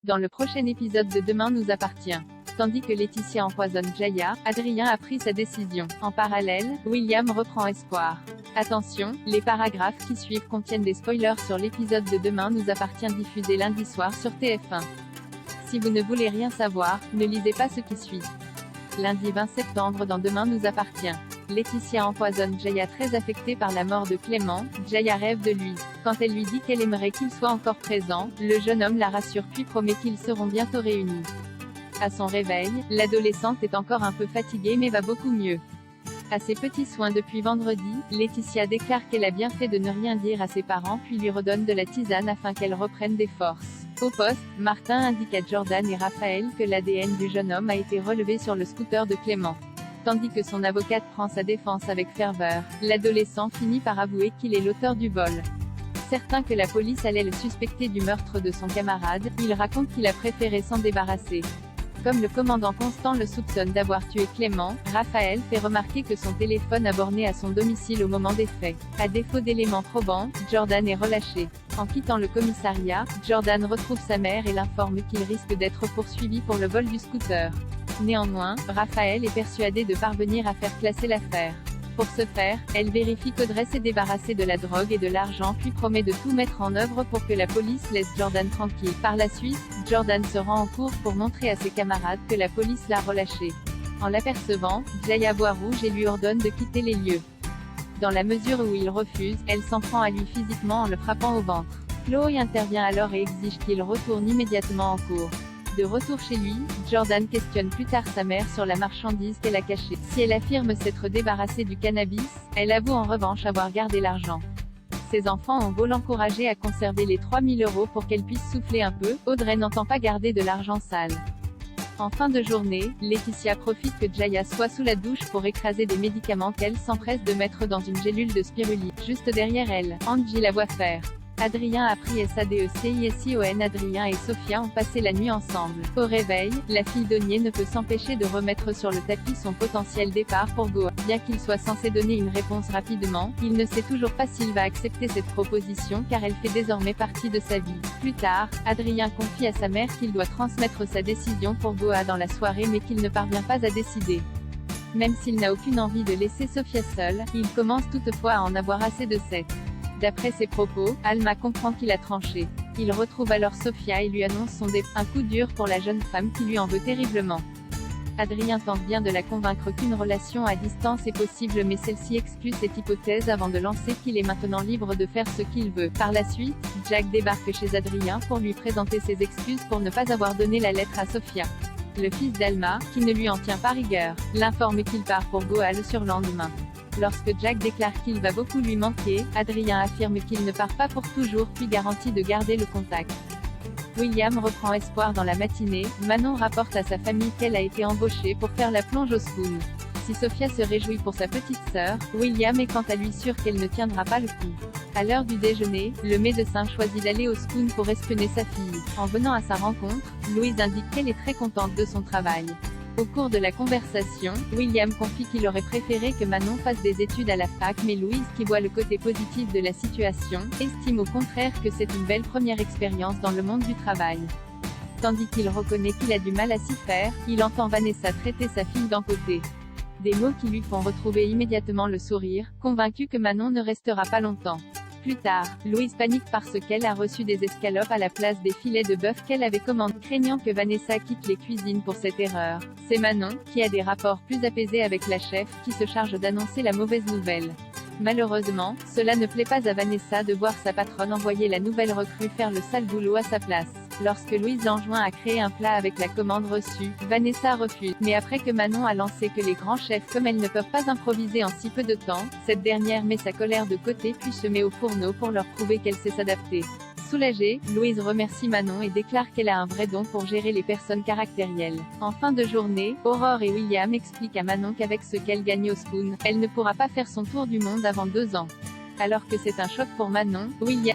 Dans le prochain épisode de Demain nous appartient. Tandis que Laetitia empoisonne Jaya, Adrien a pris sa décision. En parallèle, William reprend espoir. Attention, les paragraphes qui suivent contiennent des spoilers sur l'épisode de Demain nous appartient diffusé lundi soir sur TF1. Si vous ne voulez rien savoir, ne lisez pas ce qui suit. Lundi 20 septembre dans Demain nous appartient. Laetitia empoisonne Jaya très affectée par la mort de Clément. Jaya rêve de lui. Quand elle lui dit qu'elle aimerait qu'il soit encore présent, le jeune homme la rassure puis promet qu'ils seront bientôt réunis. À son réveil, l'adolescente est encore un peu fatiguée mais va beaucoup mieux. À ses petits soins depuis vendredi, Laetitia déclare qu'elle a bien fait de ne rien dire à ses parents puis lui redonne de la tisane afin qu'elle reprenne des forces. Au poste, Martin indique à Jordan et Raphaël que l'ADN du jeune homme a été relevé sur le scooter de Clément. Tandis que son avocate prend sa défense avec ferveur, l'adolescent finit par avouer qu'il est l'auteur du vol. Certain que la police allait le suspecter du meurtre de son camarade, il raconte qu'il a préféré s'en débarrasser. Comme le commandant Constant le soupçonne d'avoir tué Clément, Raphaël fait remarquer que son téléphone a borné à son domicile au moment des faits. À défaut d'éléments probants, Jordan est relâché. En quittant le commissariat, Jordan retrouve sa mère et l'informe qu'il risque d'être poursuivi pour le vol du scooter. Néanmoins, Raphaël est persuadé de parvenir à faire classer l'affaire. Pour ce faire, elle vérifie qu'Audrey s'est débarrassée de la drogue et de l'argent puis promet de tout mettre en œuvre pour que la police laisse Jordan tranquille. Par la suite, Jordan se rend en cours pour montrer à ses camarades que la police l'a relâché. En l'apercevant, Jaya voit rouge et lui ordonne de quitter les lieux. Dans la mesure où il refuse, elle s'en prend à lui physiquement en le frappant au ventre. Chloé intervient alors et exige qu'il retourne immédiatement en cours. De retour chez lui, Jordan questionne plus tard sa mère sur la marchandise qu'elle a cachée. Si elle affirme s'être débarrassée du cannabis, elle avoue en revanche avoir gardé l'argent. Ses enfants ont beau l'encourager à conserver les 3000 € pour qu'elle puisse souffler un peu, Audrey n'entend pas garder de l'argent sale. En fin de journée, Laetitia profite que Jaya soit sous la douche pour écraser des médicaments qu'elle s'empresse de mettre dans une gélule de spiruline. Juste derrière elle, Angie la voit faire. Adrien a pris SADECISION. Adrien et Sophia ont passé la nuit ensemble. Au réveil, la fille d'Ognier ne peut s'empêcher de remettre sur le tapis son potentiel départ pour Goa. Bien qu'il soit censé donner une réponse rapidement, il ne sait toujours pas s'il va accepter cette proposition car elle fait désormais partie de sa vie. Plus tard, Adrien confie à sa mère qu'il doit transmettre sa décision pour Goa dans la soirée mais qu'il ne parvient pas à décider. Même s'il n'a aucune envie de laisser Sophia seule, il commence toutefois à en avoir assez de cette. D'après ses propos, Alma comprend qu'il a tranché. Il retrouve alors Sophia et lui annonce son départ. Un coup dur pour la jeune femme qui lui en veut terriblement. Adrien tente bien de la convaincre qu'une relation à distance est possible mais celle-ci exclut cette hypothèse avant de lancer qu'il est maintenant libre de faire ce qu'il veut. Par la suite, Jack débarque chez Adrien pour lui présenter ses excuses pour ne pas avoir donné la lettre à Sophia. Le fils d'Alma, qui ne lui en tient pas rigueur, l'informe qu'il part pour Goa le surlendemain. Lorsque Jack déclare qu'il va beaucoup lui manquer, Adrien affirme qu'il ne part pas pour toujours puis garantit de garder le contact. William reprend espoir dans la matinée. Manon rapporte à sa famille qu'elle a été embauchée pour faire la plonge au Spoon. Si Sophia se réjouit pour sa petite sœur, William est quant à lui sûr qu'elle ne tiendra pas le coup. À l'heure du déjeuner, le médecin choisit d'aller au Spoon pour espionner sa fille. En venant à sa rencontre, Louise indique qu'elle est très contente de son travail. Au cours de la conversation, William confie qu'il aurait préféré que Manon fasse des études à la fac mais Louise, qui voit le côté positif de la situation, estime au contraire que c'est une belle première expérience dans le monde du travail. Tandis qu'il reconnaît qu'il a du mal à s'y faire, il entend Vanessa traiter sa fille d'en côté. Des mots qui lui font retrouver immédiatement le sourire, convaincu que Manon ne restera pas longtemps. Plus tard, Louise panique parce qu'elle a reçu des escalopes à la place des filets de bœuf qu'elle avait commandés, craignant que Vanessa quitte les cuisines pour cette erreur. C'est Manon, qui a des rapports plus apaisés avec la chef, qui se charge d'annoncer la mauvaise nouvelle. Malheureusement, cela ne plaît pas à Vanessa de voir sa patronne envoyer la nouvelle recrue faire le sale boulot à sa place. Lorsque Louise l'enjoint à créer un plat avec la commande reçue, Vanessa refuse. Mais après que Manon a lancé que les grands chefs comme elle ne peuvent pas improviser en si peu de temps, cette dernière met sa colère de côté puis se met au fourneau pour leur prouver qu'elle sait s'adapter. Soulagée, Louise remercie Manon et déclare qu'elle a un vrai don pour gérer les personnes caractérielles. En fin de journée, Aurore et William expliquent à Manon qu'avec ce qu'elle gagne au Spoon, elle ne pourra pas faire son tour du monde avant 2 ans. Alors que c'est un choc pour Manon, William